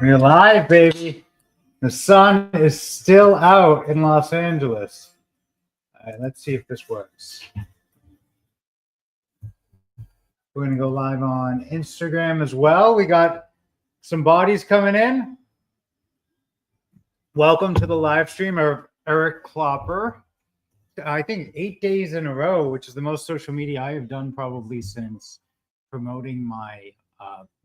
We're live, baby. The sun is still out in Los Angeles. All right, let's see if this works. We're going to go live on Instagram as well. We got some bodies coming in. Welcome to the live stream of Eric Klopper. I think 8 days in a row, which is the most social media I have done probably since promoting my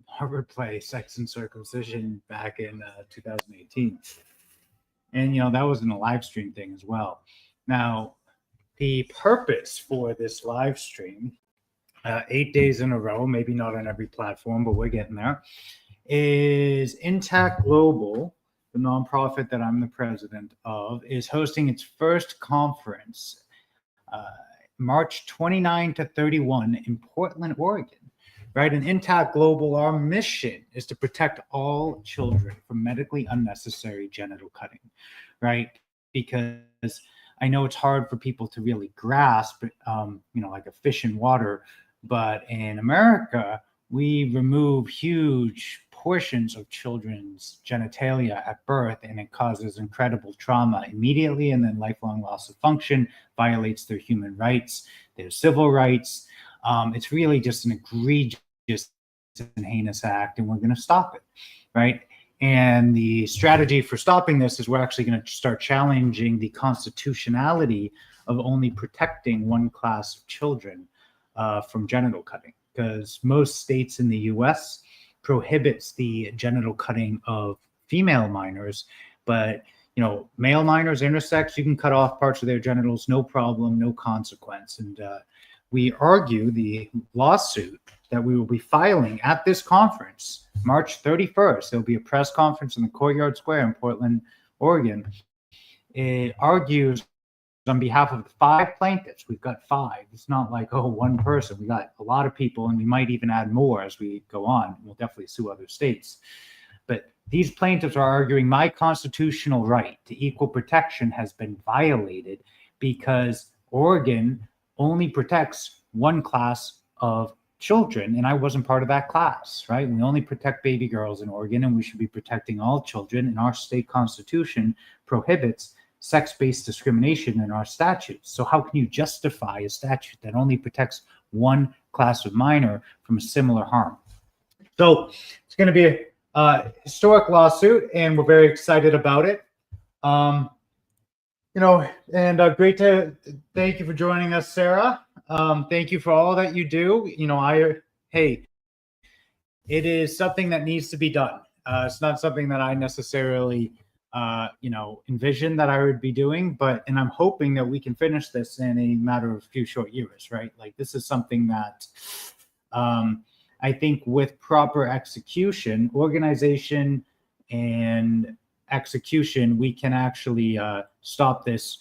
Harvard play Sex and Circumcision back in 2018. And, you know, that wasn't a live stream thing as well. Now, the purpose for this live stream, 8 days in a row, maybe not on every platform, but we're getting there, is Intact Global, the nonprofit that I'm the president of, is hosting its first conference, March 29 to 31 in Portland, Oregon. Right, and Intact Global, our mission is to protect all children from medically unnecessary genital cutting, right? Because I know it's hard for people to really grasp, you know, like a fish in water, but in America, we remove huge portions of children's genitalia at birth, and it causes incredible trauma immediately, and then lifelong loss of function, violates their human rights, their civil rights. It's really just an egregious and heinous act, and we're going to stop it, right? And the strategy for stopping this is we're actually going to start challenging the constitutionality of only protecting one class of children from genital cutting, because most states in the U.S. prohibits the genital cutting of female minors, but you know, male minors, intersex, you can cut off parts of their genitals, no problem, no consequence. And we argue the lawsuit that we will be filing at this conference, March 31st. There'll be a press conference in the Courtyard Square in Portland, Oregon. It argues on behalf of the 5 plaintiffs. We've got 5. It's not like, oh, one person. We got a lot of people, and we might even add more as we go on. We'll definitely sue other states. But these plaintiffs are arguing my constitutional right to equal protection has been violated because Oregon only protects one class of children, and I wasn't part of that class, right? We only protect baby girls in Oregon, and we should be protecting all children, and our state constitution prohibits sex-based discrimination in our statutes. So how can you justify a statute that only protects one class of minor from a similar harm? So it's going to be a historic lawsuit, and we're very excited about it. You know, and great to thank you for joining us, Sarah. Thank you for all that you do. You know, hey, it is something that needs to be done. It's not something that I necessarily, you know, envisioned that I would be doing, and I'm hoping that we can finish this in a matter of a few short years, right? Like, this is something that I think with proper execution, organization, and execution, we can actually stop this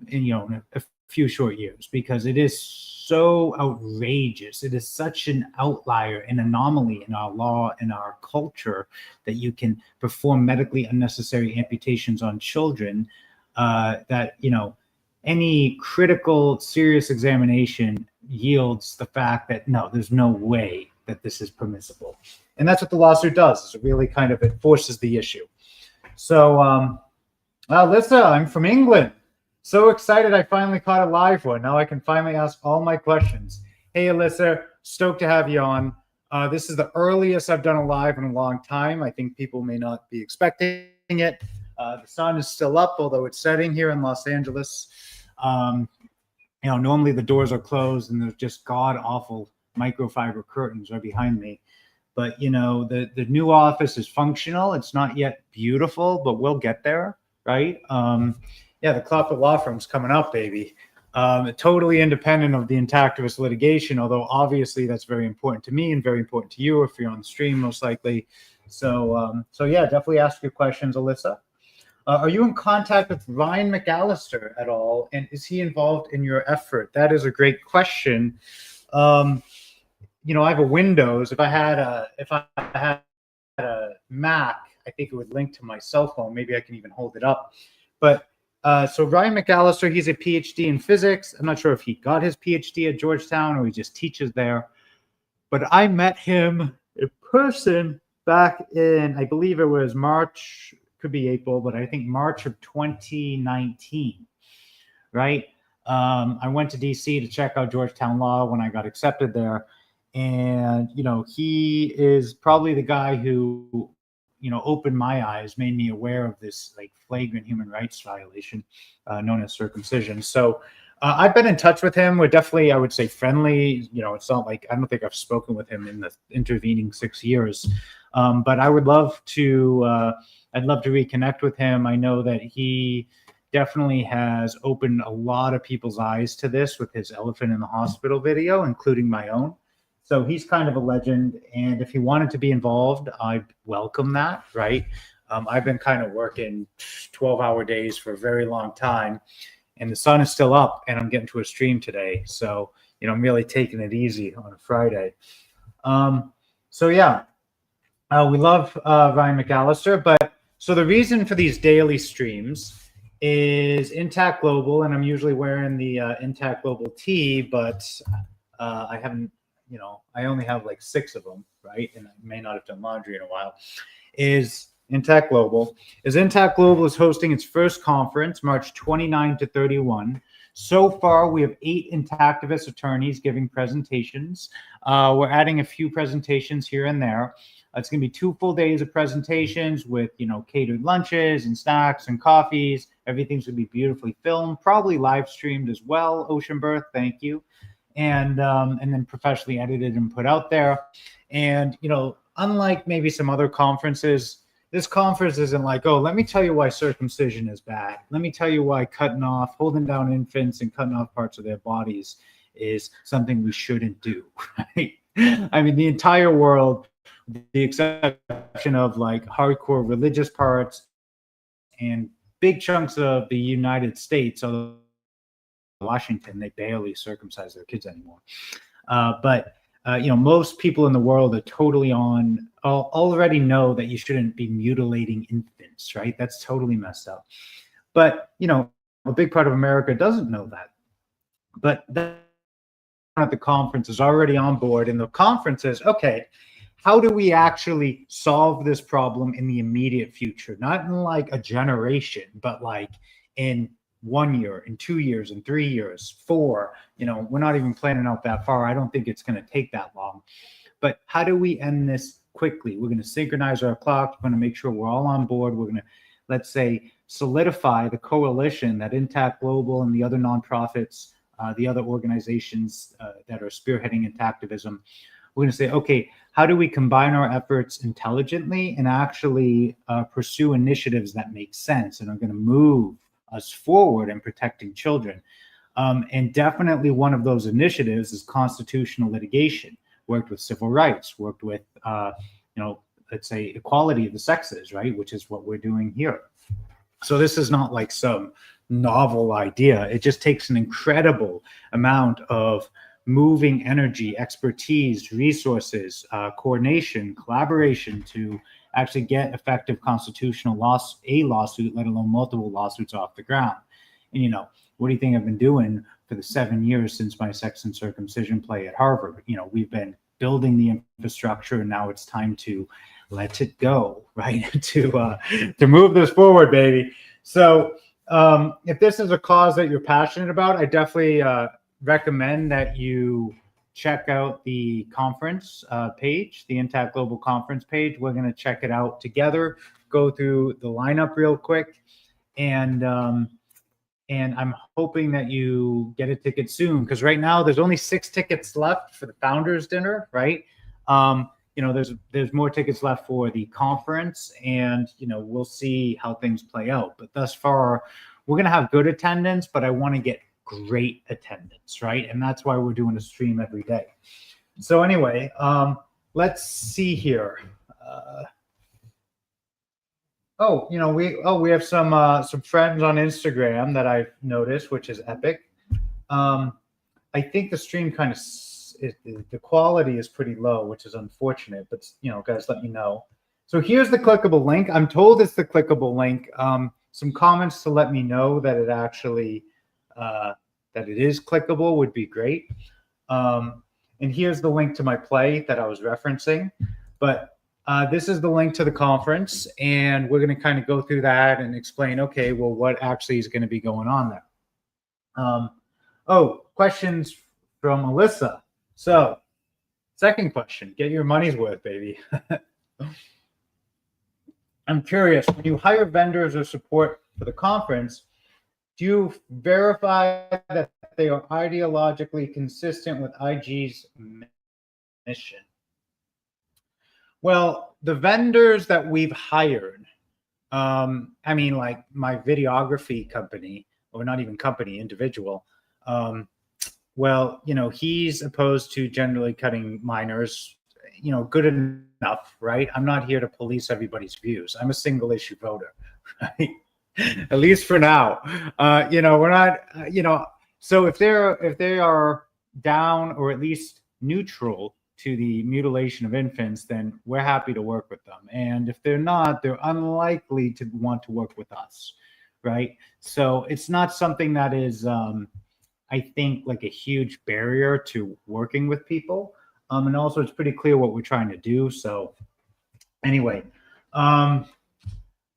in, you know, in a few short years, because it is so outrageous. It is such an outlier, an anomaly in our law and our culture that you can perform medically unnecessary amputations on children that, you know, any critical, serious examination yields the fact that no, there's no way that this is permissible. And that's what the lawsuit does, is it really kind of, it forces the issue. So, Alyssa, I'm from England. So excited I finally caught a live one. Now I can finally ask all my questions. Hey, Alyssa, stoked to have you on. This is the earliest I've done a live in a long time. I think people may not be expecting it. The sun is still up, although it's setting here in Los Angeles. You know, normally the doors are closed and there's just god-awful microfiber curtains right behind me. But, you know, the new office is functional. It's not yet beautiful, but we'll get there, right? Yeah, the Klopper Law Firm's coming up, baby. Totally independent of the Intactivist litigation, although obviously that's very important to me and very important to you if you're on the stream, most likely. So yeah, definitely ask your questions, Alyssa. Are you in contact with Ryan McAllister at all? And is he involved in your effort? That is a great question. You know, I have a Windows. If I had a Mac, I think it would link to my cell phone. Maybe I can even hold it up. But so Ryan McAllister, he's a PhD in physics. I'm not sure if he got his PhD at Georgetown or he just teaches there. But I met him in person back in, I believe it was March, could be April, but I think March of 2019, right? I went to DC to check out Georgetown Law when I got accepted there. And, he is probably the guy who, opened my eyes, made me aware of this like flagrant human rights violation known as circumcision. So I've been in touch with him. We're definitely, I would say, friendly. It's not like, I don't think I've spoken with him in the intervening 6 years. But I would love to, I'd love to reconnect with him. I know that he definitely has opened a lot of people's eyes to this with his elephant in the hospital video, including my own. So he's kind of a legend. And if he wanted to be involved, I'd welcome that, right? I've been kind of working 12-hour days for a very long time, and the sun is still up, and I'm getting to a stream today. So, I'm really taking it easy on a Friday. So yeah, we love Ryan McAllister. But so the reason for these daily streams is Intact Global, and I'm usually wearing the Intact Global tee, but I haven't, I only have like 6 of them, right? And I may not have done laundry in a while. Is Intact Global is hosting its first conference, March 29 to 31. So far, we have 8 Intactivist attorneys giving presentations. We're adding a few presentations here and there. It's going to be 2 full days of presentations with, catered lunches and snacks and coffees. Everything's going to be beautifully filmed, probably live streamed as well. Ocean Birth, thank you. And then professionally edited and put out there. And, unlike maybe some other conferences, this conference isn't like, oh, let me tell you why circumcision is bad. Let me tell you why holding down infants and cutting off parts of their bodies is something we shouldn't do, right? I mean, the entire world, the exception of like hardcore religious parts and big chunks of the United States, although Washington, they barely circumcise their kids anymore. But most people in the world are totally already know that you shouldn't be mutilating infants, right? That's totally messed up. But, a big part of America doesn't know that. But at the conference is already on board, and the conference is, okay, how do we actually solve this problem in the immediate future? Not in like a generation, but like in 1 year, in 2 years, in 3 years, 4. We're not even planning out that far. I don't think it's going to take that long. But how do we end this quickly? We're going to synchronize our clocks. We're going to make sure we're all on board. We're going to, let's say, solidify the coalition that Intact Global and the other nonprofits, the other organizations that are spearheading Intactivism. We're going to say, okay, how do we combine our efforts intelligently and actually pursue initiatives that make sense and are going to move us forward in protecting children? And definitely one of those initiatives is constitutional litigation. Worked with civil rights, worked with, let's say equality of the sexes, right? Which is what we're doing here. So this is not like some novel idea. It just takes an incredible amount of moving energy, expertise, resources, coordination, collaboration to actually get effective constitutional lawsuit, let alone multiple lawsuits off the ground. And, what do you think I've been doing for the 7 years since my sex and circumcision play at Harvard? We've been building the infrastructure, and now it's time to let it go, right? to move this forward, baby. So if this is a cause that you're passionate about, I definitely recommend that you check out the conference page, the Intact Global conference page. We're going to check it out together, go through the lineup real quick, and I'm hoping that you get a ticket soon, because right now there's only 6 tickets left for the founders dinner, right? There's more tickets left for the conference, and we'll see how things play out. But thus far, we're going to have good attendance, but I want to get great attendance, right? And that's why we're doing a stream every day. So anyway, let's see here. We have some friends on Instagram that I've noticed, which is epic. I think the stream kind of the quality is pretty low, which is unfortunate, but guys, let me know. So here's the clickable link. I'm told it's the clickable link. Some comments to let me know that it actually that it is clickable would be great. And here's the link to my play that I was referencing. But This is the link to the conference, and we're going to kind of go through that and explain, okay, well, what actually is going to be going on there. Questions from Alyssa. So, second question, get your money's worth, baby. I'm curious, when you hire vendors or support for the conference, do you verify that they are ideologically consistent with IG's mission? Well, the vendors that we've hired, I mean, like my videography company, or not even company, individual, well, you know, he's opposed to generally cutting minors, you know, good enough, right? I'm not here to police everybody's views. I'm a single issue voter, right? At least for now. You know, we're not, you know, so if they are down or at least neutral to the mutilation of infants, then we're happy to work with them. And if they're not, they're unlikely to want to work with us, right? So it's not something that is, I think, like a huge barrier to working with people. And also it's pretty clear what we're trying to do. So anyway,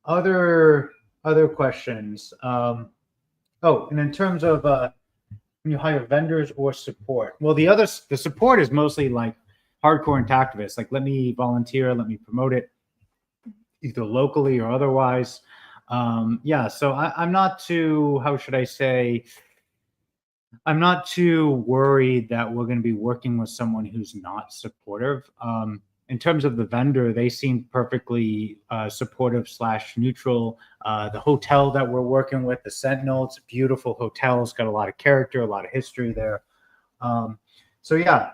other questions. And in terms of when you hire vendors or support, well, the support is mostly like hardcore and activists. Like, let me volunteer, let me promote it, either locally or otherwise. Yeah, so I'm not too, how should I say, I'm not too worried that we're going to be working with someone who's not supportive. In terms of the vendor, they seem perfectly supportive / neutral. The hotel that we're working with, the Sentinel, it's a beautiful hotel. It's got a lot of character, a lot of history there. So yeah.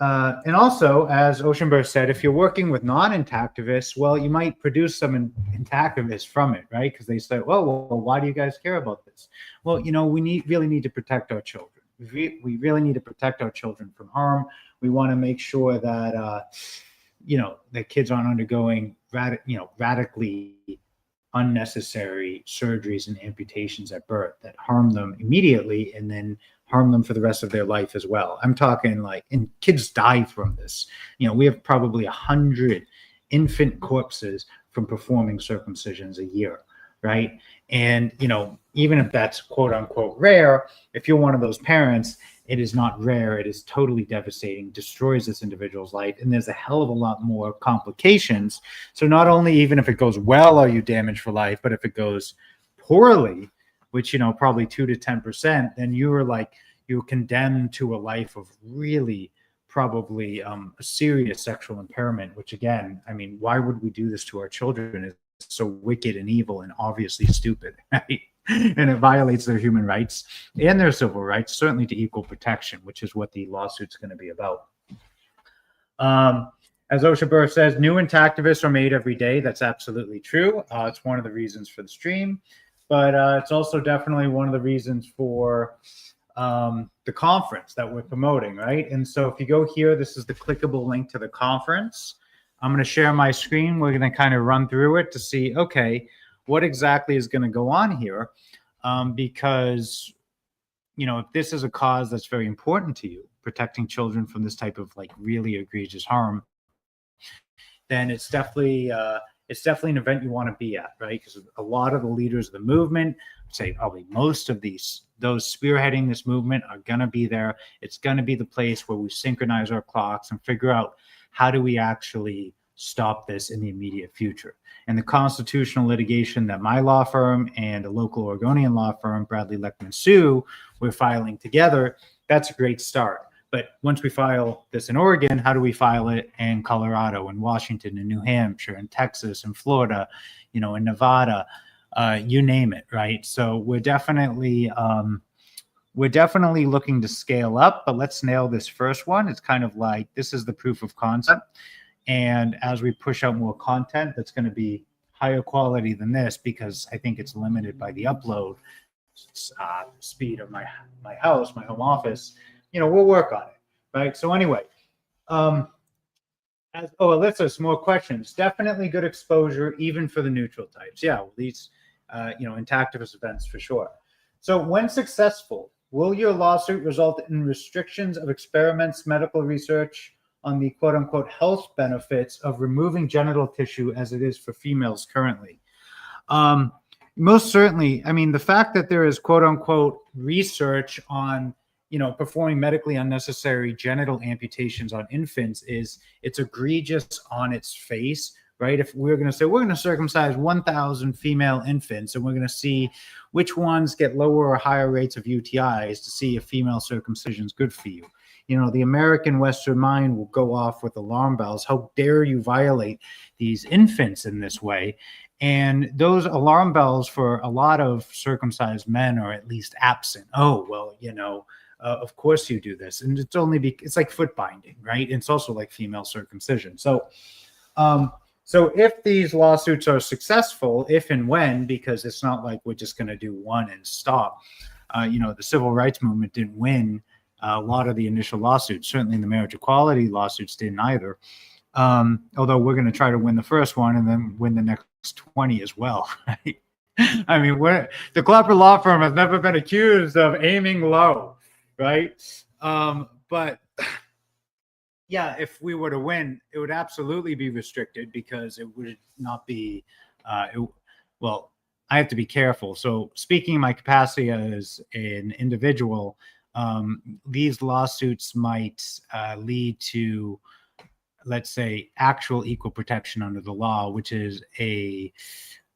And also, as Oceanburst said, if you're working with non-intactivists, well, you might produce some intactivists from it, right? Because they say, well, why do you guys care about this? Well, you know, we really need to protect our children. We really need to protect our children from harm. We want to make sure that, you know, that kids aren't undergoing radically unnecessary surgeries and amputations at birth that harm them immediately and then harm them for the rest of their life as well. I'm talking like, and kids die from this. You know, we have probably 100 infant corpses from performing circumcisions a year, right? And, you know, even if that's quote unquote rare, if you're one of those parents, it is not rare. It is totally devastating, destroys this individual's life. And there's a hell of a lot more complications. So not only even if it goes well, are you damaged for life, but if it goes poorly, which, you know, probably 2 to 10%, then you're condemned to a life of really probably a serious sexual impairment, which again, I mean, why would we do this to our children? It's so wicked and evil and obviously stupid, right? And it violates their human rights and their civil rights, certainly to equal protection, which is what the lawsuit's going to be about. As Osha Burr says, new intactivists are made every day. That's absolutely true. It's one of the reasons for the stream, but it's also definitely one of the reasons for the conference that we're promoting, right? And so if you go here, this is the clickable link to the conference. I'm going to share my screen. We're going to kind of run through it to see, okay, what exactly is going to go on here? Because, you know, if this is a cause that's very important to you, protecting children from this type of like really egregious harm, then it's definitely an event you want to be at, right? Because a lot of the leaders of the movement, I'd say probably most of those spearheading this movement are going to be there. It's going to be the place where we synchronize our clocks and figure out how do we actually stop this in the immediate future. And the constitutional litigation that my law firm and a local Oregonian law firm, Bradley Leckman Sue, we're filing together, that's a great start. But once we file this in Oregon, how do we file it in Colorado and Washington and New Hampshire and Texas and Florida, you know, and Nevada, you name it, right? So we're definitely looking to scale up, but let's nail this first one. It's kind of like, this is the proof of concept. And as we push out more content that's going to be higher quality than this, because I think it's limited by the upload speed of my house, my home office, you know, we'll work on it, right? So anyway, Alyssa, some more questions. Definitely good exposure, even for the neutral types. Yeah, well, these, you know, intactivist events for sure. So when successful, will your lawsuit result in restrictions of experiments, medical research on the quote unquote health benefits of removing genital tissue as it is for females currently. Most certainly, I mean, the fact that there is quote unquote research on, performing medically unnecessary genital amputations on infants it's egregious on its face, right? If we're going to say we're going to circumcise 1,000 female infants and we're going to see which ones get lower or higher rates of UTIs to see if female circumcision is good for you. The American Western mind will go off with alarm bells. How dare you violate these infants in this way? And those alarm bells for a lot of circumcised men are at least absent. Oh, well, of course you do this. And it's like foot binding, right? It's also like female circumcision. So if these lawsuits are successful, if and when, because it's not like we're just going to do one and stop. The civil rights movement didn't win a lot of the initial lawsuits. Certainly the marriage equality lawsuits didn't either. Although we're going to try to win the first one and then win the next 20 as well. Right? I mean, the Klopper Law Firm has never been accused of aiming low, right? But yeah, if we were to win, it would absolutely be restricted because it would not be, well, I have to be careful. So speaking in my capacity as an individual, these lawsuits might lead to, let's say, actual equal protection under the law, which is a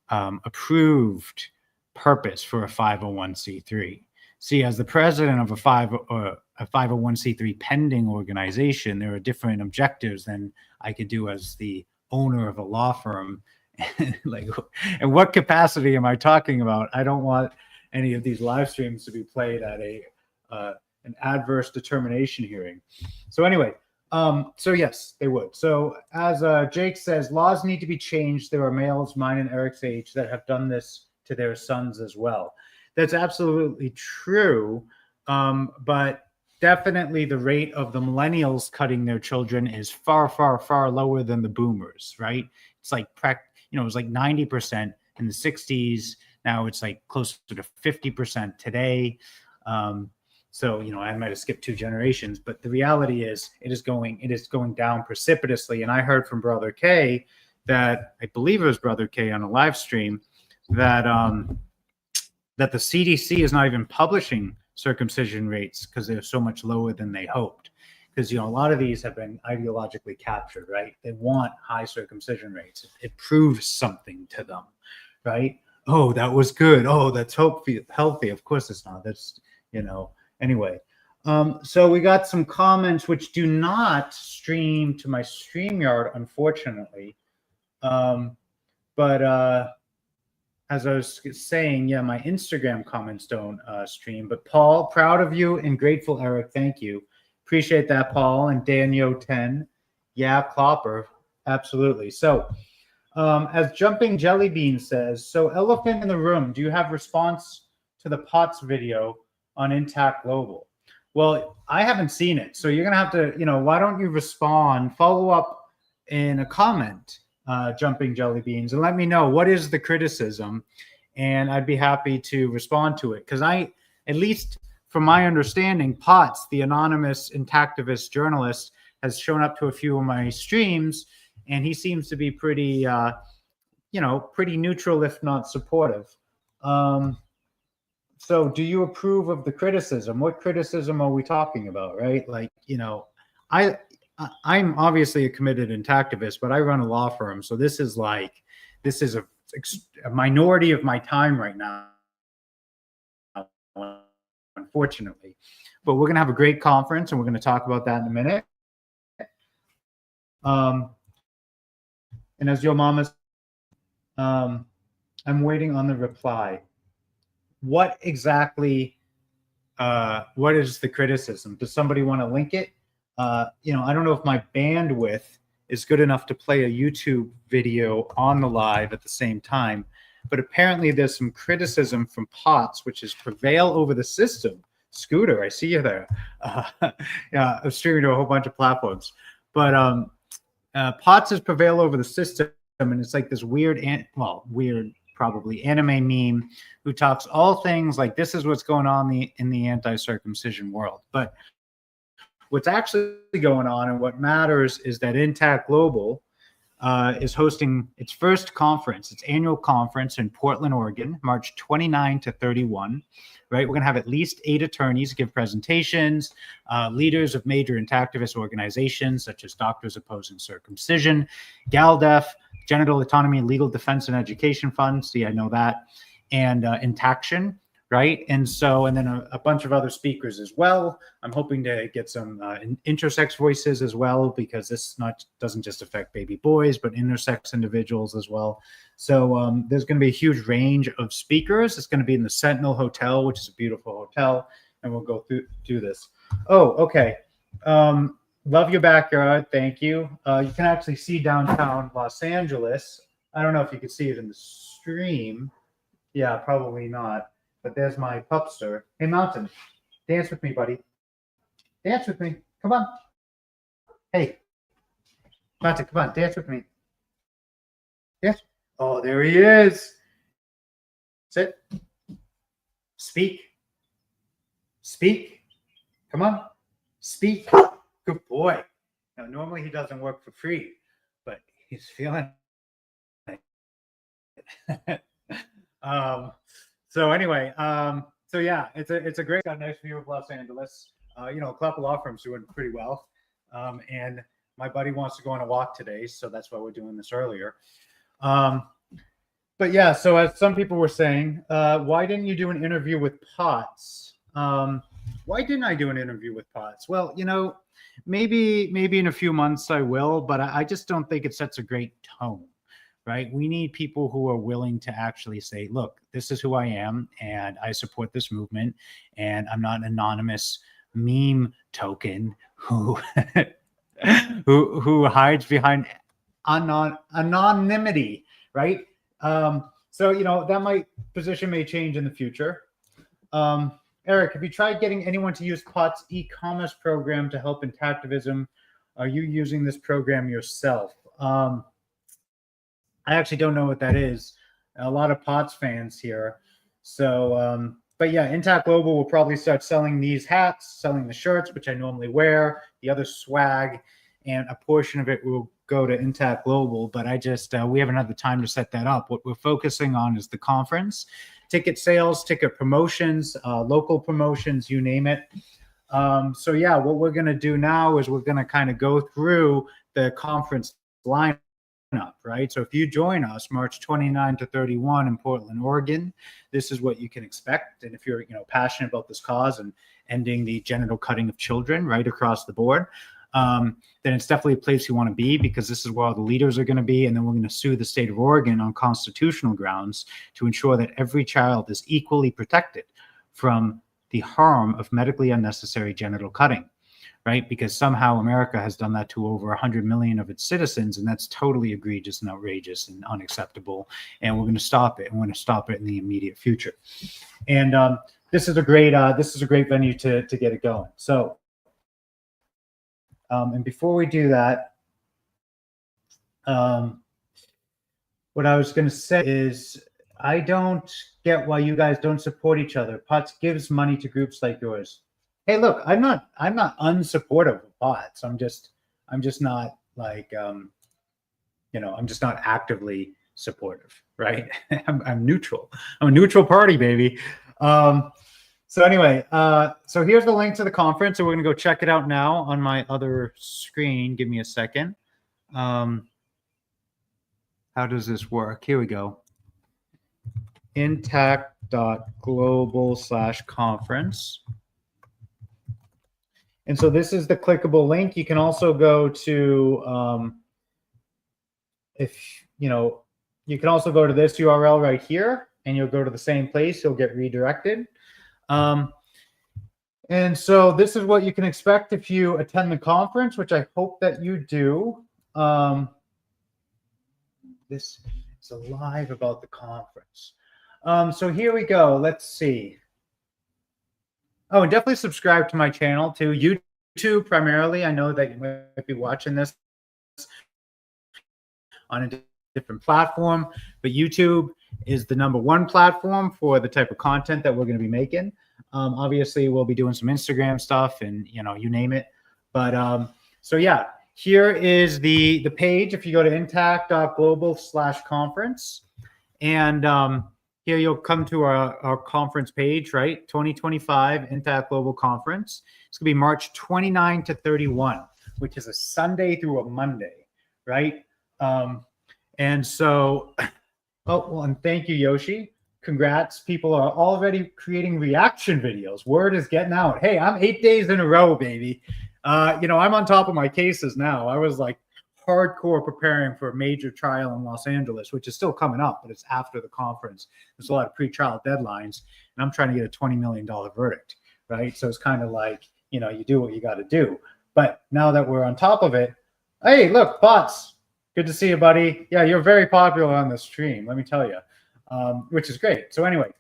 approved purpose for a 501c3. See, as the president of a 501c3 pending organization, there are different objectives than I could do as the owner of a law firm. Like, in what capacity am I talking about? I don't want any of these live streams to be played at an adverse determination hearing. So anyway, so yes, they would. So as Jake says, laws need to be changed. There are males, mine and Eric's age, that have done this to their sons as well. That's absolutely true. But definitely the rate of the millennials cutting their children is far, far, far lower than the boomers, right? It's like, it was like 90% in the 60s. Now it's like closer to 50% today. So, I might have skipped 2 generations, but the reality is it is going down precipitously. And I heard from Brother K that, I believe it was Brother K on a live stream, that that the CDC is not even publishing circumcision rates because they're so much lower than they hoped. Because, a lot of these have been ideologically captured, right? They want high circumcision rates. It proves something to them, right? Oh, that was good. Oh, that's healthy. Of course it's not. That's, anyway. So we got some comments which do not stream to my StreamYard, unfortunately. But as I was saying, yeah, my Instagram comments don't stream. But Paul, proud of you and grateful, Eric. Thank you. Appreciate that, Paul. And Daniel10. Yeah, Klopper. Absolutely. So as Jumping Jellybean says, so elephant in the room, do you have response to the POTS video on Intact Global? Well, I haven't seen it. So you're going to have to, why don't you respond, follow up in a comment, Jumping Jellybeans, and let me know what is the criticism. And I'd be happy to respond to it. Because at least from my understanding, POTS, the anonymous intactivist journalist, has shown up to a few of my streams, and he seems to be pretty, pretty neutral, if not supportive. So do you approve of the criticism? What criticism are we talking about, right? Like, I'm obviously a committed intactivist, but I run a law firm. So this is a minority of my time right now, unfortunately. But we're going to have a great conference, and we're going to talk about that in a minute. And as your mama, I'm waiting on the reply. What exactly, what is the criticism? Does somebody want to link it? I don't know if my bandwidth is good enough to play a YouTube video on the live at the same time, but apparently there's some criticism from POTS, which is prevail over the system. Scooter, I see you there. Yeah, I'm streaming to a whole bunch of platforms, but POTS is prevail over the system, and it's like this weird, probably anime meme who talks all things like this is what's going on in the anti-circumcision world. But what's actually going on and what matters is that Intact Global is hosting its first conference, its annual conference in Portland, Oregon, March 29 to 31. Right, we're going to have at least 8 attorneys give presentations, leaders of major intactivist organizations such as Doctors Opposing Circumcision, GALDEF, Genital, Autonomy, Legal Defense and Education Fund. See, I know that, and Intaction. Right. And then a bunch of other speakers as well. I'm hoping to get some intersex voices as well, because this doesn't just affect baby boys, but intersex individuals as well. So there's going to be a huge range of speakers. It's going to be in the Sentinel Hotel, which is a beautiful hotel. And we'll go through this. Oh, okay. Love your backyard. Thank you. You can actually see downtown Los Angeles. I don't know if you can see it in the stream. Yeah, probably not. But there's my pupster. Hey, Mountain, dance with me, buddy. Dance with me. Come on. Hey, Mountain, come on, dance with me. Yes. Oh, there he is. Sit. Speak. Speak. Come on. Speak. Good boy. Now, normally he doesn't work for free, but he's feeling it. So anyway, so yeah, it's a great, got a nice view of Los Angeles. A couple law firms doing pretty well. And my buddy wants to go on a walk today, so that's why we're doing this earlier. But yeah, so as some people were saying, why didn't you do an interview with Potts? Why didn't I do an interview with Potts? Well, maybe in a few months I will, but I just don't think it sets a great tone. Right? We need people who are willing to actually say, look, this is who I am, and I support this movement, and I'm not an anonymous meme token who who hides behind anonymity, right? So that position may change in the future. Eric, have you tried getting anyone to use Potts e-commerce program to help in activism? Are you using this program yourself? I actually don't know what that is. A lot of Potts fans here. So, but yeah, Intact Global will probably start selling these hats, selling the shirts, which I normally wear, the other swag, and a portion of it will go to Intact Global. But we haven't had the time to set that up. What we're focusing on is the conference, ticket sales, ticket promotions, local promotions, you name it. So yeah, what we're going to do now is we're going to kind of go through the conference lineup. Right. So if you join us March 29 to 31 in Portland, Oregon, this is what you can expect. And if you're, passionate about this cause and ending the genital cutting of children right across the board, then it's definitely a place you want to be, because this is where all the leaders are going to be. And then we're going to sue the state of Oregon on constitutional grounds to ensure that every child is equally protected from the harm of medically unnecessary genital cutting. Right? Because somehow America has done that to over 100 million of its citizens, and that's totally egregious and outrageous and unacceptable. And we're going to stop it. And we're going to stop it in the immediate future. And this is a great venue to get it going. So, and before we do that, what I was going to say is, I don't get why you guys don't support each other. Potts gives money to groups like yours. Hey, look, I'm not unsupportive of Potts. I'm just not like, I'm just not actively supportive, right? I'm neutral. I'm a neutral party, baby. So anyway, so here's the link to the conference. So we're going to go check it out now on my other screen. Give me a second. How does this work? Here we go. Intact.global/conference. And so this is the clickable link. You can also go to, you can also go to this URL right here, and you'll go to the same place. You'll get redirected. And so this is what you can expect if you attend the conference, which I hope that you do. This is live about the conference. So here we go. Let's see. Oh, and definitely subscribe to my channel too. YouTube primarily. I know that you might be watching this on a different platform, but YouTube is the #1 platform for the type of content that we're going to be making. Obviously, we'll be doing some Instagram stuff and, you name it. But so yeah, here is the page. If you go to intact.global/conference, and here you'll come to our conference page, right? 2025 Intact Global Conference. It's gonna be March 29 to 31, which is a Sunday through a Monday, right? And so, oh, well, and thank you, Yoshi. Congrats. People are already creating reaction videos. Word is getting out. Hey, I'm 8 days in a row, baby. I'm on top of my cases now. I was like hardcore preparing for a major trial in Los Angeles, which is still coming up, but it's after the conference. There's a lot of pre-trial deadlines, and I'm trying to get a $20 million verdict, right? So it's kind of like, you do what you got to do. But now that we're on top of it, hey, look, Bots. Good to see you, buddy. Yeah, you're very popular on the stream, let me tell you, which is great. So anyway,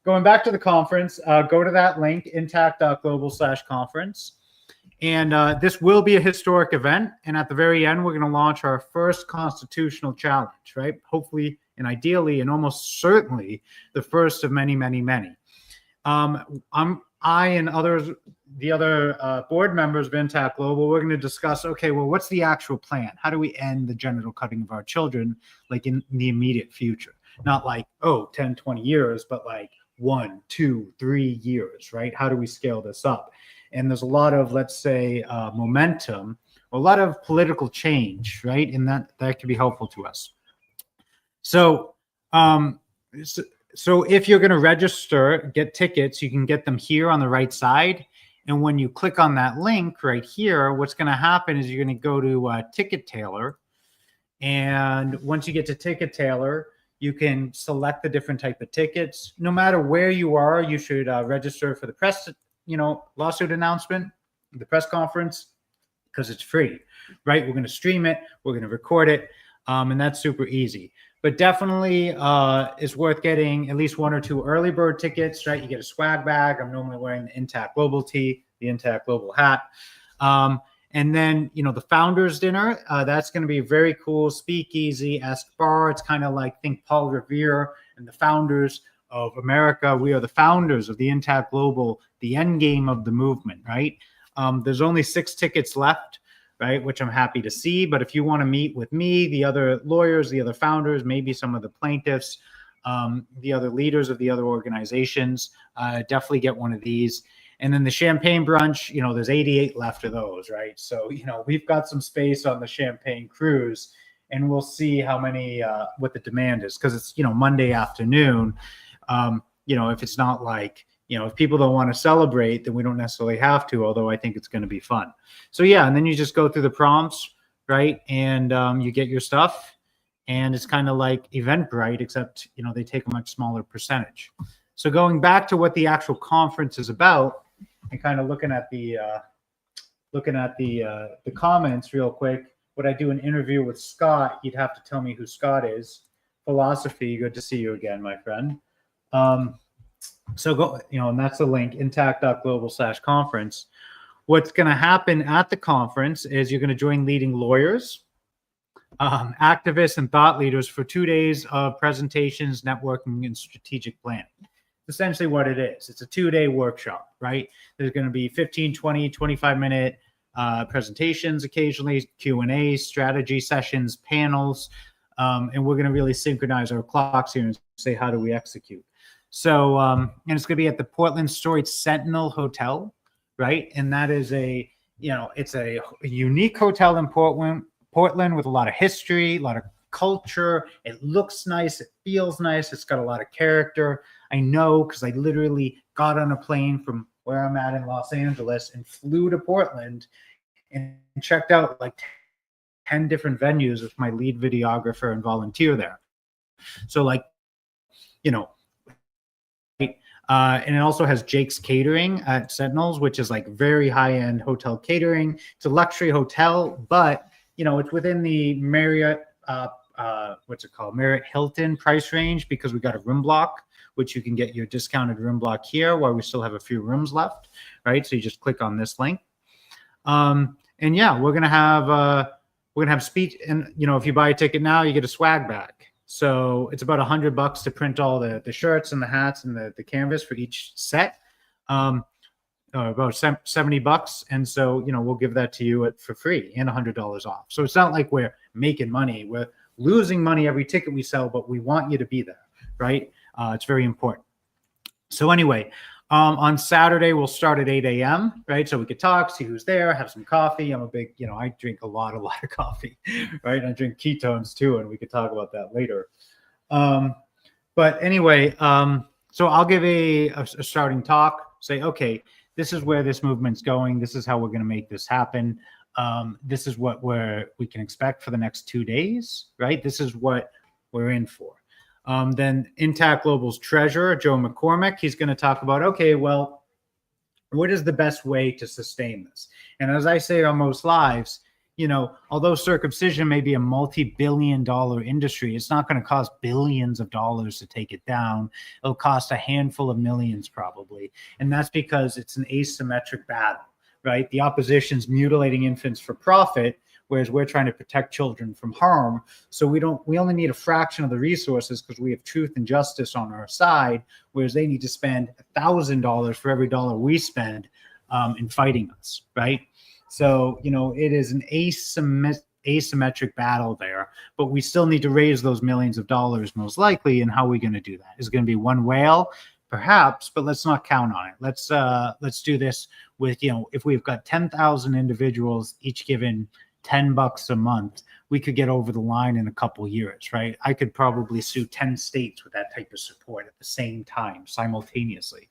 going back to the conference, go to that link, intact.global/conference. And this will be a historic event. And at the very end, we're going to launch our first constitutional challenge, right? Hopefully and ideally and almost certainly the first of many, many, many. I and the other board members of Intact Global, we're going to discuss, okay, well, what's the actual plan? How do we end the genital cutting of our children, like in the immediate future? Not like, 10, 20 years, but like 1, 2, 3 years, right? How do we scale this up? And there's a lot of, let's say, momentum, a lot of political change, right? And that can be helpful to us. So if you're going to register, get tickets, you can get them here on the right side. And when you click on that link right here, what's going to happen is you're going to go to Ticket Tailor. And once you get to Ticket Tailor, you can select the different type of tickets. No matter where you are, you should register for the press, lawsuit announcement, the press conference, because it's free, right? We're going to stream it. We're going to record it. And that's super easy. But definitely it's worth getting at least 1 or 2 early bird tickets, right? You get a swag bag. I'm normally wearing the Intact Global tee, the Intact Global hat. And then, the founders dinner, that's going to be a very cool speakeasy-esque bar. It's kind of like, think Paul Revere and the founders of America. We are the founders of the Intact Global, the end game of the movement, right? There's only 6 tickets left, right? Which I'm happy to see. But if you want to meet with me, the other lawyers, the other founders, maybe some of the plaintiffs, the other leaders of the other organizations, definitely get one of these. And then the champagne brunch, there's 88 left of those, right? So, we've got some space on the champagne cruise, and we'll see how many, what the demand is, because it's, Monday afternoon. If it's not like, if people don't want to celebrate, then we don't necessarily have to, although I think it's going to be fun. So yeah, and then you just go through the prompts, right? And you get your stuff, and it's kind of like Eventbrite, except, they take a much smaller percentage. So going back to what the actual conference is about, and kind of looking at the comments real quick. Would I do an interview with Scott? You'd have to tell me who Scott is. Philosophy, good to see you again, my friend. So go, and that's the link, intact.global/conference. What's going to happen at the conference is you're going to join leading lawyers, activists, and thought leaders for 2 days of presentations, networking, and strategic planning. Essentially what it is. It's a 2-day workshop, right? There's going to be 15, 20, 25-minute presentations, occasionally Q&A, strategy sessions, panels, and we're going to really synchronize our clocks here and say, how do we execute? So, and it's going to be at the Portland Storied Sentinel Hotel, right? And that is it's a unique hotel in Portland with a lot of history, a lot of culture. It looks nice. It feels nice. It's got a lot of character. I know, because I literally got on a plane from where I'm at in Los Angeles and flew to Portland and checked out like 10 different venues with my lead videographer and volunteer there. So like, and it also has Jake's Catering at Sentinels, which is like very high-end hotel catering. It's a luxury hotel, but it's within the Marriott, Marriott Hilton price range, because we got a room block, which you can get your discounted room block here while we still have a few rooms left, right? So you just click on this link. And yeah, we're gonna have speech, and if you buy a ticket now, you get a swag bag. So it's about $100 to print all the shirts and the hats and the canvas for each set. about $70. And so, we'll give that to you for free and $100 off. So it's not like we're making money. We're losing money every ticket we sell, but we want you to be there, right? It's very important. So anyway, on Saturday, we'll start at 8 a.m., right? So we could talk, see who's there, have some coffee. I'm a big, I drink a lot of coffee, right? I drink ketones too, and we could talk about that later. But anyway, so I'll give a starting talk, say, okay, this is where this movement's going. This is how we're going to make this happen. This is what we can expect for the next 2 days, right? This is what we're in for. Then Intact Global's treasurer, Joe McCormick, he's going to talk about, okay, well, what is the best way to sustain this? And as I say on most lives, although circumcision may be a multi-billion-dollar industry, it's not going to cost billions of dollars to take it down. It'll cost a handful of millions probably. And that's because it's an asymmetric battle, right? The opposition's mutilating infants for profit, whereas we're trying to protect children from harm. So we only need a fraction of the resources because we have truth and justice on our side, whereas they need to spend $1,000 for every dollar we spend in fighting us, right? So, it is an asymmetric battle there, but we still need to raise those millions of dollars most likely. And how are we going to do that? Is it going to be one whale? Perhaps, but let's not count on it. Let's do this with, if we've got 10,000 individuals, each given $10 a month, we could get over the line in a couple years, right? I could probably sue 10 states with that type of support at the same time, simultaneously.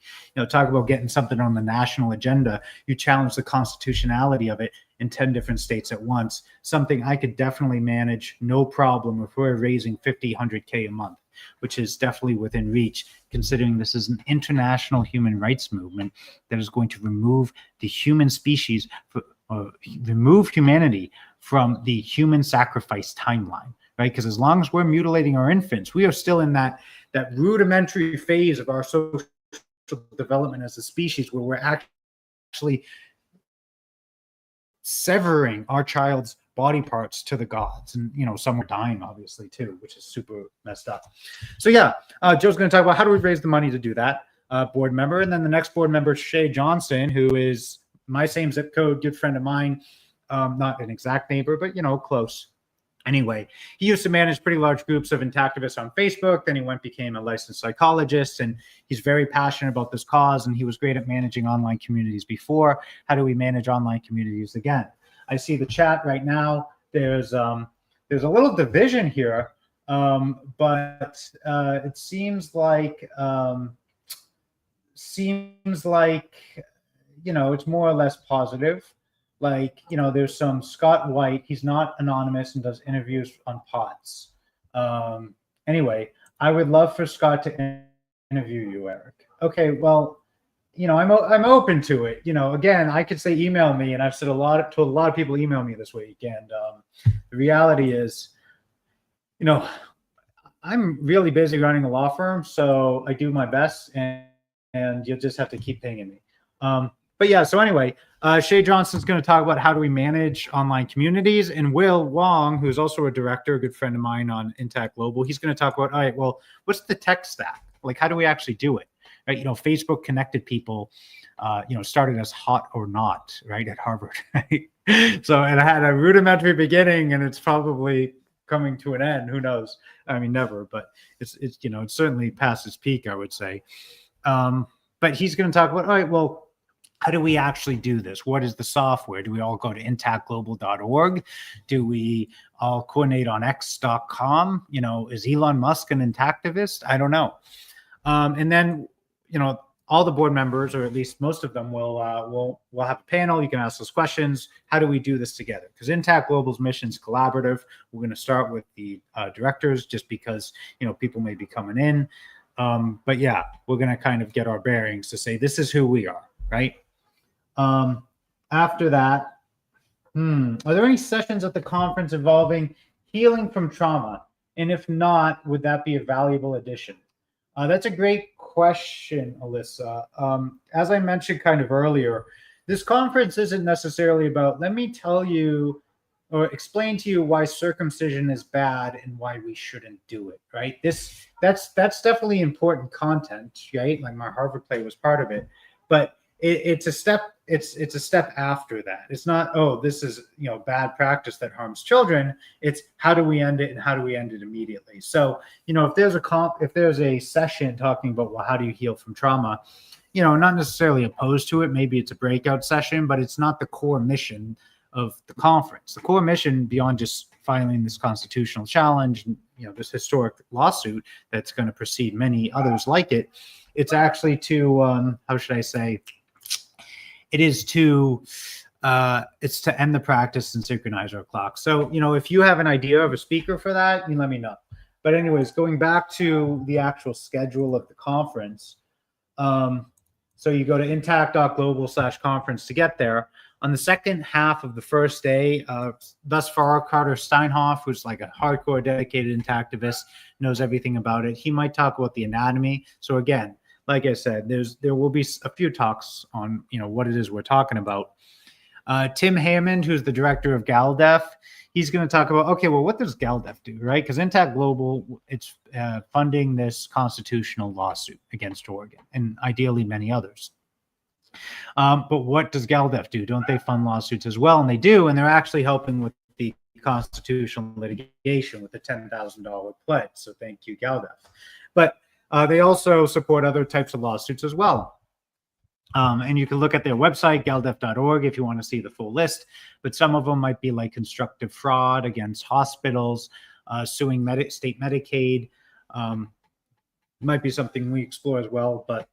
Talk about getting something on the national agenda. You challenge the constitutionality of it in 10 different states at once, something I could definitely manage, no problem, if we're raising 50, 100K a month, which is definitely within reach, considering this is an international human rights movement that is going to remove the human species, remove humanity from the human sacrifice timeline, right? Because as long as we're mutilating our infants, we are still in that rudimentary phase of our social development as a species where we're actually severing our child's body parts to the gods. And, some are dying, obviously, too, which is super messed up. So, yeah, Joe's going to talk about how do we raise the money to do that, board member. And then the next board member is Shay Johnson, who is my same zip code, good friend of mine, not an exact neighbor, but, close. Anyway, he used to manage pretty large groups of intactivists on Facebook. Then he became a licensed psychologist, and he's very passionate about this cause. And he was great at managing online communities before. How do we manage online communities again? I see the chat right now. There's a little division here, but it seems like it's more or less positive. There's some Scott White. He's not anonymous and does interviews on pods. Anyway, I would love for Scott to interview you, Eric. Okay, well, I'm open to it. Again, I could say email me, and I've said told a lot of people email me this week. And the reality is, I'm really busy running a law firm, so I do my best, and you'll just have to keep pinging me. But yeah, so anyway, Shay Johnson's going to talk about how do we manage online communities, and Will Wong, who's also a director, a good friend of mine on Intact Global, he's going to talk about, all right, well, what's the tech stack? Like, how do we actually do it? Right? Facebook connected people, started as Hot or Not, right, at Harvard. Right? So it had a rudimentary beginning, and it's probably coming to an end. Who knows? I mean, never, but it's it's certainly past its peak, I would say. But he's going to talk about, all right, well, how do we actually do this? What is the software? Do we all go to intactglobal.org? Do we all coordinate on x.com? Is Elon Musk an intactivist? I don't know. And then, all the board members, or at least most of them, will have a panel. You can ask those questions. How do we do this together? Because Intact Global's mission is collaborative. We're going to start with the directors, just because people may be coming in. But yeah, we're going to kind of get our bearings to say this is who we are, right? After that, are there any sessions at the conference involving healing from trauma? And if not, would that be a valuable addition? That's a great question, Alyssa. As I mentioned kind of earlier, this conference isn't necessarily about, let me tell you or explain to you why circumcision is bad and why we shouldn't do it, right? That's definitely important content, right? Like my Harvard play was part of it. But it's a step. It's a step after that. It's not, oh, this is, bad practice that harms children. It's how do we end it, and how do we end it immediately? So, if there's a session talking about, well, how do you heal from trauma? Not necessarily opposed to it. Maybe it's a breakout session, but it's not the core mission of the conference. The core mission, beyond just filing this constitutional challenge, this historic lawsuit that's going to precede many others like it, it's actually to, how should I say, it's to end the practice and synchronize our clocks. So, if you have an idea of a speaker for that, you let me know. But anyways, going back to the actual schedule of the conference, so you go to intact.global/conference to get there. On the second half of the first day, thus far, Carter Steinhoff, who's like a hardcore dedicated intactivist, knows everything about it. He might talk about the anatomy. So again, like I said, there will be a few talks on what it is we're talking about. Tim Hammond, who's the director of GALDEF, he's going to talk about, okay, well, what does GALDEF do, right? Because Intact Global, it's funding this constitutional lawsuit against Oregon and ideally many others. But what does GALDEF do? Don't they fund lawsuits as well? And they do, and they're actually helping with the constitutional litigation with the $10,000 pledge. So thank you, GALDEF. But they also support other types of lawsuits as well. And you can look at their website, galdef.org, if you want to see the full list. But some of them might be like constructive fraud against hospitals, suing state Medicaid. Might be something we explore as well. But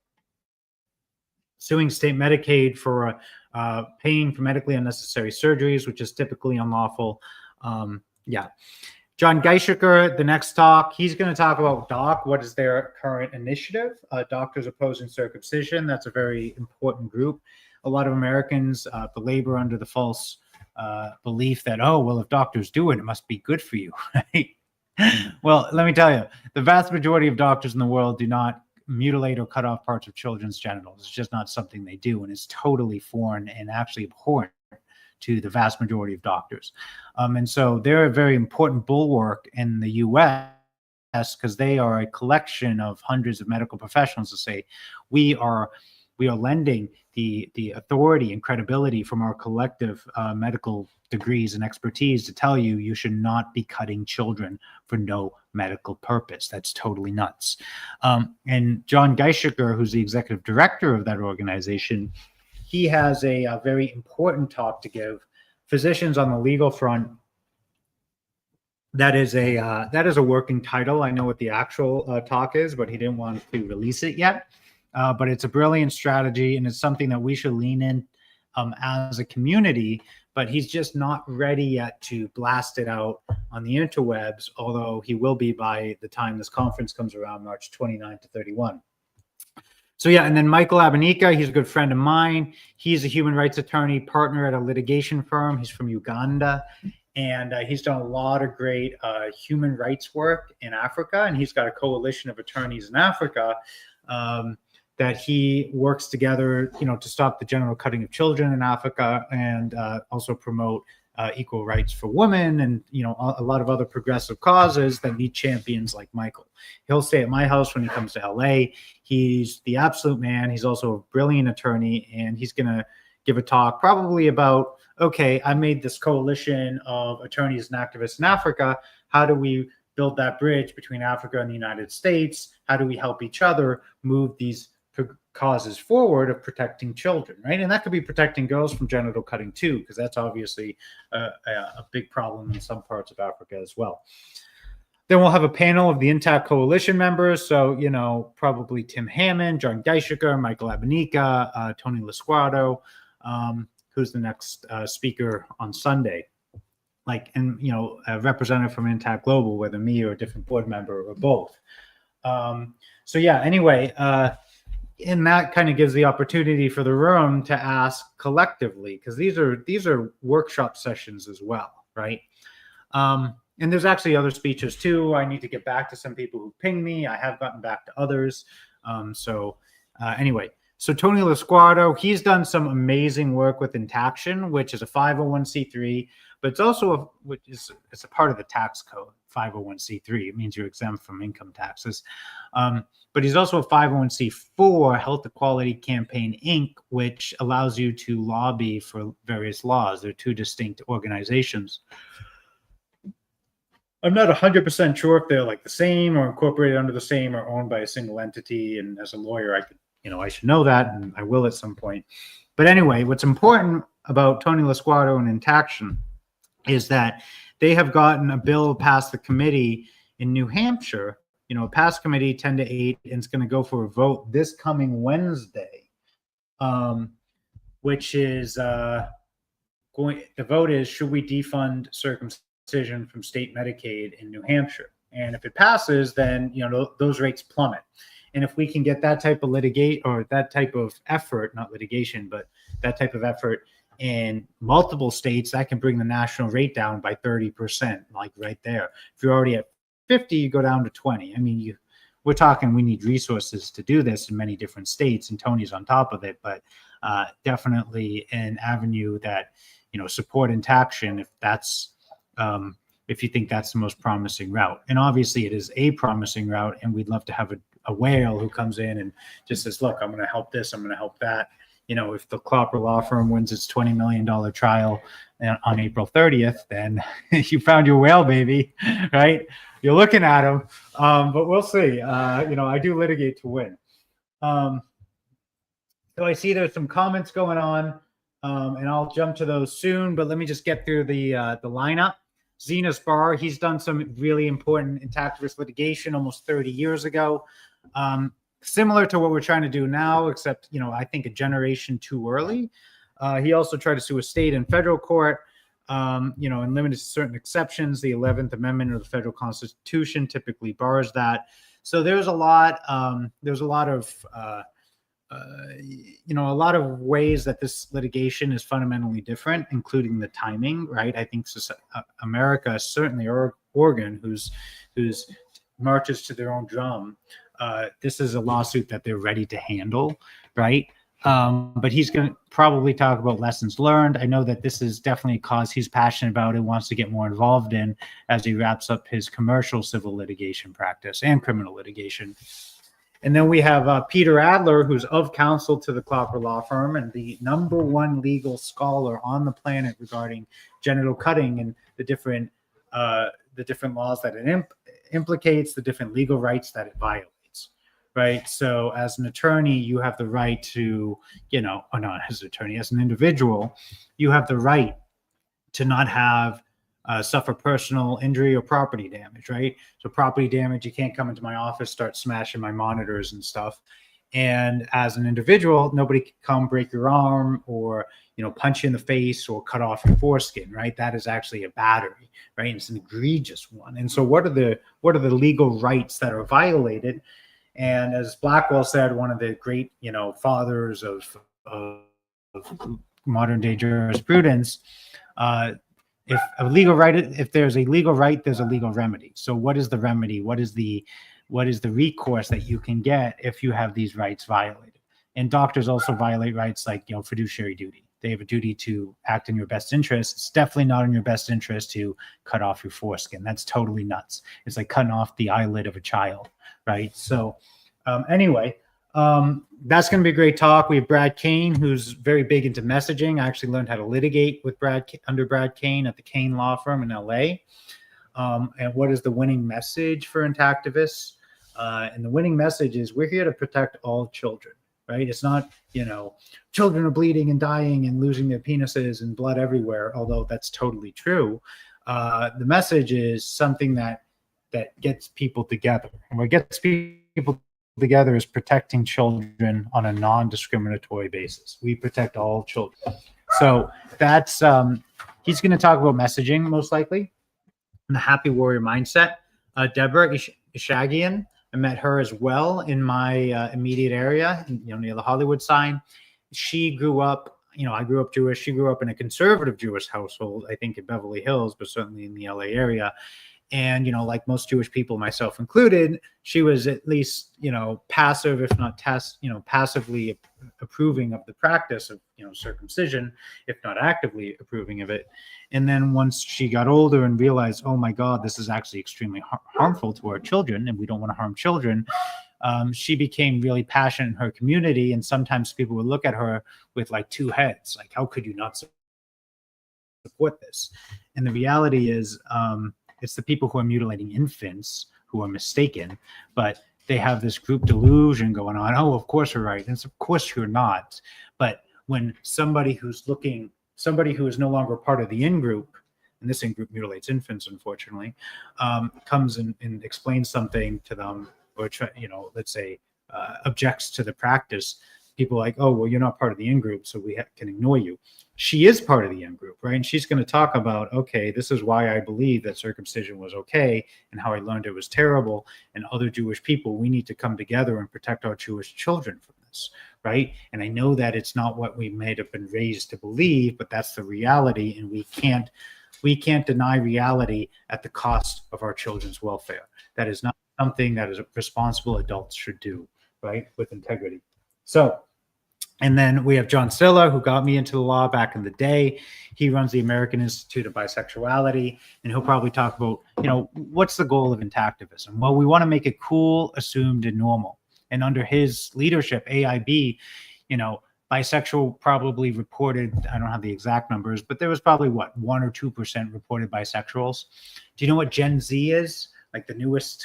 suing state Medicaid for paying for medically unnecessary surgeries, which is typically unlawful. John Geishiker, the next talk, he's going to talk about DOC. What is their current initiative? Doctors Opposing Circumcision. That's a very important group. A lot of Americans belabor under the false belief that, oh, well, if doctors do it, it must be good for you. Right? Well, let me tell you, the vast majority of doctors in the world do not mutilate or cut off parts of children's genitals. It's just not something they do, and it's totally foreign and actually abhorrent to the vast majority of doctors. And so they're a very important bulwark in the U.S. because they are a collection of hundreds of medical professionals to say, we are lending the authority and credibility from our collective medical degrees and expertise to tell you you should not be cutting children for no medical purpose. That's totally nuts. And John Geishiker, who's the executive director of that organization, he has a very important talk to give physicians on the legal front. That is a working title. I know what the actual talk is, but he didn't want to release it yet. But it's a brilliant strategy, and it's something that we should lean in as a community. But he's just not ready yet to blast it out on the interwebs, although he will be by the time this conference comes around, March 29 to 31. So yeah, and then Michael Abanika, he's a good friend of mine. He's a human rights attorney, partner at a litigation firm. He's from Uganda, and he's done a lot of great human rights work in Africa, and he's got a coalition of attorneys in Africa that he works together, to stop the genital cutting of children in Africa, and also promote equal rights for women, and a lot of other progressive causes that need champions like Michael. He'll stay at my house when he comes to LA. He's the absolute man. He's also a brilliant attorney, and he's going to give a talk probably about, okay, I made this coalition of attorneys and activists in Africa. How do we build that bridge between Africa and the United States? How do we help each other move these causes forward of protecting children, right? And that could be protecting girls from genital cutting too, because that's obviously a big problem in some parts of Africa as well. Then we'll have a panel of the Intact Coalition members. So, probably Tim Hammond, John Geishiker, Michael Abanika, Tony Lasquardo, who's the next speaker on Sunday. A representative from Intact Global, whether me or a different board member or both. And that kind of gives the opportunity for the room to ask collectively, because these are workshop sessions as well, right? And there's actually other speeches too. I need to get back to some people who pinged me. I have gotten back to others. So Tony Lasquardo, he's done some amazing work with Intaction, which is a 501c3 but it's also it's a part of the tax code, 501c3. It means you're exempt from income taxes. But he's also a 501c4, Health Equality Campaign Inc., which allows you to lobby for various laws. They're two distinct organizations. I'm not 100% sure if they're like the same or incorporated under the same or owned by a single entity. And as a lawyer, I should know that, and I will at some point. But anyway, what's important about Tony Lasquato and Intaction is that they have gotten a bill past the committee in New Hampshire, past committee 10-8, and it's going to go for a vote this coming Wednesday, which is the vote is, should we defund circumcision from state Medicaid in New Hampshire? And if it passes, then those rates plummet. And if we can get that type of that type of effort, not litigation, but that type of effort in multiple states, that can bring the national rate down by 30%, like right there. If you're already at 50, you go down to 20. I mean, we're talking, we need resources to do this in many different states, and Tony's on top of it, but definitely an avenue that, support Intaction if you think that's the most promising route. And obviously it is a promising route, and we'd love to have a whale who comes in and just says, look, I'm going to help this, I'm going to help that. If the Klopper law firm wins its $20 million trial on April 30th, then you found your whale, baby, right? You're looking at him, but we'll see. I do litigate to win. So I see there's some comments going on, and I'll jump to those soon, but let me just get through the lineup. Zenas Barr, he's done some really important intactivist litigation almost 30 years ago. Similar to what we're trying to do now, except, I think a generation too early. He also tried to sue a state and federal court, and limited to certain exceptions. The 11th Amendment of the federal Constitution typically bars that. So there's a lot of ways that this litigation is fundamentally different, including the timing, right? I think America, certainly Oregon, who's marches to their own drum. This is a lawsuit that they're ready to handle, right? But he's going to probably talk about lessons learned. I know that this is definitely a cause he's passionate about and wants to get more involved in as he wraps up his commercial civil litigation practice and criminal litigation. And then we have Peter Adler, who's of counsel to the Klopper law firm and the #1 legal scholar on the planet regarding genital cutting and the different laws that it implicates, the different legal rights that it violates. Right. So as an attorney, you have the right to, or not as an attorney, as an individual, you have the right to not have suffer personal injury or property damage. Right. So property damage, you can't come into my office, start smashing my monitors and stuff. And as an individual, nobody can come break your arm or, punch you in the face or cut off your foreskin. Right. That is actually a battery. Right. And it's an egregious one. And so what are the legal rights that are violated? And as Blackwell said, one of the great, fathers of modern day jurisprudence, if there's a legal right, there's a legal remedy. So what is the remedy? What is the recourse that you can get if you have these rights violated? And doctors also violate rights like, fiduciary duty. They have a duty to act in your best interest. It's definitely not in your best interest to cut off your foreskin. That's totally nuts. It's like cutting off the eyelid of a child, right? So anyway, that's going to be a great talk. We have Brad Kane, who's very big into messaging. I actually learned how to litigate with under Brad Kane at the Kane Law Firm in LA. And what is the winning message for intactivists? And the winning message is we're here to protect all children. Right? It's not, children are bleeding and dying and losing their penises and blood everywhere, although that's totally true. The message is something that gets people together. And what gets people together is protecting children on a non-discriminatory basis. We protect all children. So that's, he's going to talk about messaging most likely and the happy warrior mindset. Deborah Ishagian, I met her as well in my immediate area, near the Hollywood sign. She grew up, I grew up Jewish. She grew up in a conservative Jewish household, I think in Beverly Hills, but certainly in the LA area. And, like most Jewish people, myself included, she was at least, passive, if not passively approving of the practice of, circumcision, if not actively approving of it. And then once she got older and realized, oh my God, this is actually extremely harmful to our children, and we don't want to harm children, she became really passionate in her community. And sometimes people would look at her with like two heads, like, how could you not support this? And the reality is, it's the people who are mutilating infants who are mistaken, but they have this group delusion going on. Oh, of course you're right. And of course you're not. But when somebody who is no longer part of the in-group, and this in-group mutilates infants, unfortunately, comes and explains something to them, or, let's say, objects to the practice, people are like, oh, well, you're not part of the in-group, so we can ignore you. She is part of the in-group, right? And she's going to talk about, okay, this is why I believe that circumcision was okay and how I learned it was terrible. And other Jewish people, we need to come together and protect our Jewish children from this, right? And I know that it's not what we may have been raised to believe, but that's the reality. And we can't deny reality at the cost of our children's welfare. That is not something that is responsible adults should do, right? With integrity. So, and then we have John Siller, who got me into the law back in the day. He runs the American Institute of Bisexuality, and he'll probably talk about, what's the goal of intactivism? Well, we want to make it cool, assumed, and normal. And under his leadership, AIB, bisexual probably reported, I don't have the exact numbers, but there was probably 1 or 2% reported bisexuals. Do you know what Gen Z is? Like the newest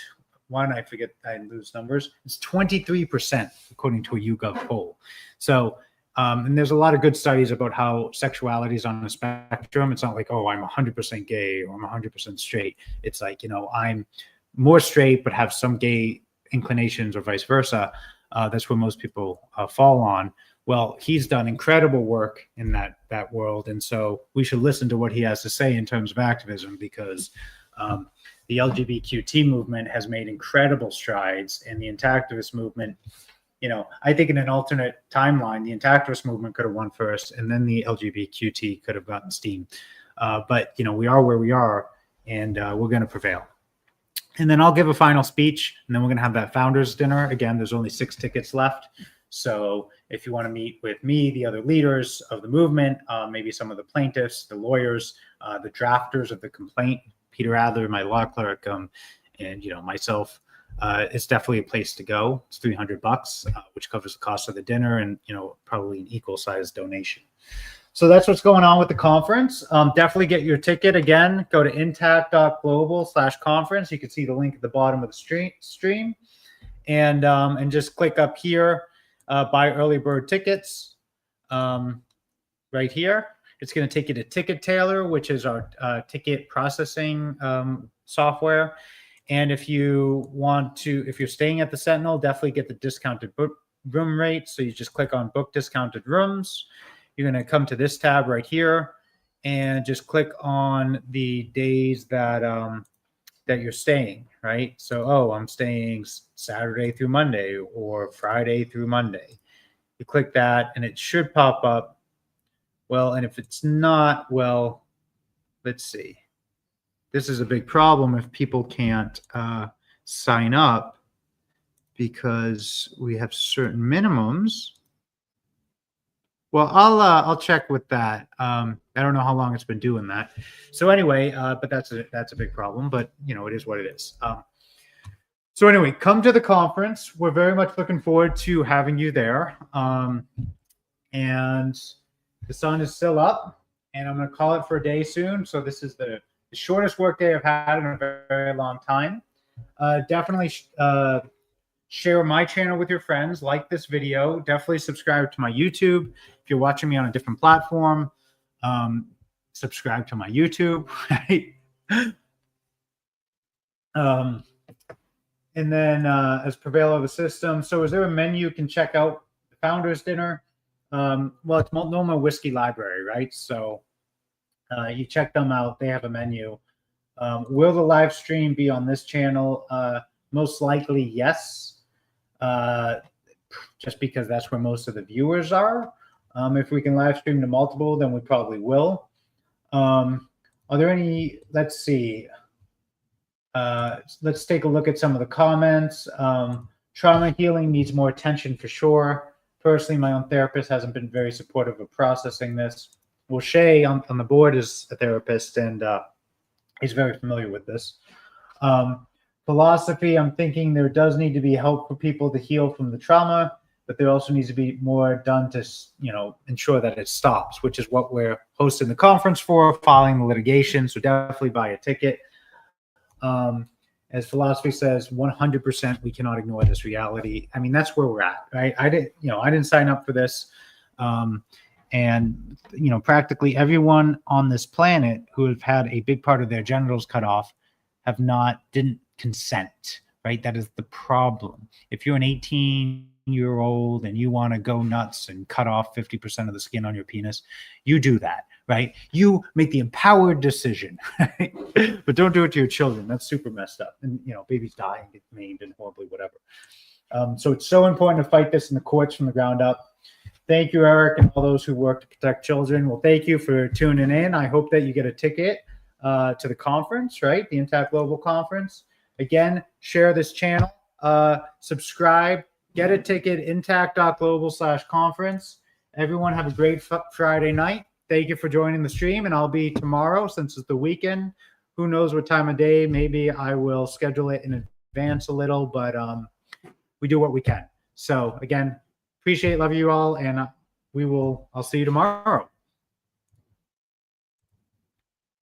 one, I forget, I lose numbers. It's 23%, according to a YouGov poll. So, and there's a lot of good studies about how sexuality is on a spectrum. It's not like, oh, I'm 100% gay or I'm 100% straight. It's like, I'm more straight but have some gay inclinations or vice versa. That's where most people fall on. Well, he's done incredible work in that world. And so we should listen to what he has to say in terms of activism, because the LGBTQ movement has made incredible strides, and the intactivist movement, I think in an alternate timeline, the intactivist movement could have won first, and then the LGBTQ could have gotten steam. But, we are where we are, and we're going to prevail. And then I'll give a final speech, and then we're going to have that founders dinner. Again, there's only 6 tickets left. So if you want to meet with me, the other leaders of the movement, maybe some of the plaintiffs, the lawyers, the drafters of the complaint, Peter Adler, my law clerk, and myself, it's definitely a place to go. It's $300, which covers the cost of the dinner and probably an equal sized donation. So that's what's going on with the conference. Definitely get your ticket. Again, go to intact.global/conference. You can see the link at the bottom of the stream, and just click up here, buy early bird tickets, right here. It's going to take you to Ticket Tailor, which is our ticket processing software. And if you're staying at the Sentinel, definitely get the discounted room rate. So you just click on book discounted rooms. You're going to come to this tab right here and just click on the days that you're staying, right? So, I'm staying Saturday through Monday or Friday through Monday. You click that and it should pop up. Well, and if it's not, well, let's see. This is a big problem if people can't sign up, because we have certain minimums. Well, I'll check with that. I don't know how long it's been doing that. So anyway, but that's a big problem. But it is what it is. So anyway, come to the conference. We're very much looking forward to having you there. And the sun is still up, and I'm going to call it for a day soon. So this is the shortest work day I've had in a very, very long time. Definitely share my channel with your friends. Like this video. Definitely subscribe to my YouTube. If you're watching me on a different platform, subscribe to my YouTube. Right? And then as prevail of the system. So is there a menu you can check out? The founders dinner. Well, it's Multnomah Whiskey Library, right? So you check them out. They have a menu. Will the live stream be on this channel? Most likely, yes. Just because that's where most of the viewers are. If we can live stream to multiple, then we probably will. Are there any, let's see. Let's take a look at some of the comments. Trauma healing needs more attention for sure. personally, my own therapist hasn't been very supportive of processing this. Well, Shay on the board is a therapist, and he's very familiar with this. Philosophy, I'm thinking there does need to be help for people to heal from the trauma, but there also needs to be more done to, ensure that it stops, which is what we're hosting the conference for, following the litigation. So definitely buy a ticket. As philosophy says, 100% we cannot ignore this reality. I mean, that's where we're at, right? I didn't sign up for this. And practically everyone on this planet who have had a big part of their genitals cut off didn't consent, right? That is the problem. If you're an 18-year-old and you want to go nuts and cut off 50% of the skin on your penis, you do that, right? You make the empowered decision, right? But don't do it to your children. That's super messed up. And, babies die and get maimed and horribly whatever. So it's so important to fight this in the courts from the ground up. Thank you, Eric, and all those who work to protect children. Well, thank you for tuning in. I hope that you get a ticket to the conference, right? The Intact Global Conference. Again, share this channel, subscribe, get a ticket, intact.global/conference. Everyone have a great Friday night. Thank you for joining the stream, and I'll be tomorrow since it's the weekend. Who knows what time of day? Maybe I will schedule it in advance a little, but we do what we can. So again, appreciate, love you all, and I'll see you tomorrow.